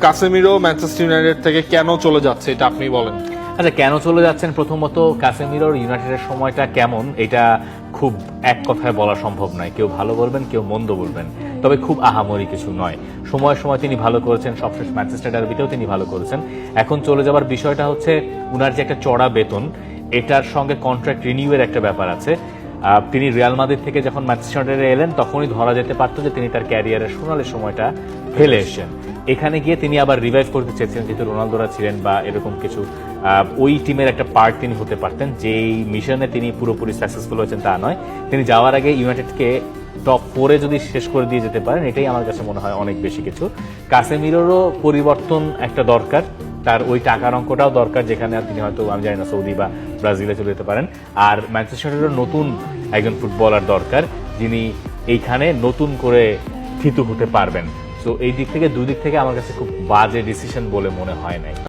Casemiro Manchester United থেকে কেন চলে যাচ্ছে এটা আপনি বলেন। আচ্ছা, কেন চলে যাচ্ছেন? প্রথমত কাসেমিরোর ইউনাইটেডের সময়টা কেমন এটা খুব এক কথায় বলা সম্ভব নয়। কেউ ভালো বলবেন, কেউ মন্দ বলবেন, তবে খুব আহামরি কিছু নয়। সময় সময় তিনি ভালো করেছেন, সবশেষ ম্যানচেস্টার ডার্বিতেও তিনি ভালো করেছেন। এখন চলে যাবার বিষয়টা হচ্ছে উনার যে একটা চড়া বেতন, এটার সঙ্গে কন্ট্রাক্ট রিনিউয়ের একটা ব্যাপার আছে। তিনি রিয়াল মাদ্রিদ থেকে যখন ম্যানচেস্টার ইউনাইটেডে এলেন তখনই ধরা যেতে পারত যে তিনি তার ক্যারিয়ারের সোনালি সময়টা ফেলে এসেছেন। এখানে গিয়ে তিনি আবার রিভাইভ করতে চেয়েছিলেন, যেহেতু রোনালদোরা ছিলেন বা এরকম কিছু, ওই টিমের একটা পার্ট তিনি হতে পারতেন। যেই মিশনে তিনি পুরোপুরি সাকসেসফুল হয়েছেন তা নয়, তিনি যাওয়ার আগে ইউনাইটেডকে টপ 4-এ যদি শেষ করে দিয়ে যেতে পারেন, এটাই আমার কাছে মনে হয় অনেক বেশি কিছু। কাসেমিরোরও পরিবর্তন একটা দরকার, তার ওই টাকার অঙ্কটাও দরকার, যেখানে তিনি হয়তো আমি জানি না সৌদি বা ব্রাজিলে চলে যেতে পারেন। আর ম্যানচেস্টার ইউনাইটেডের নতুন একজন ফুটবলার দরকার, যিনি এইখানে নতুন করে থিতু হতে পারবেন। তো এই দিক থেকে, দুই দিক থেকে আমার কাছে খুব বাজে ডিসিশন বলে মনে হয় নাই।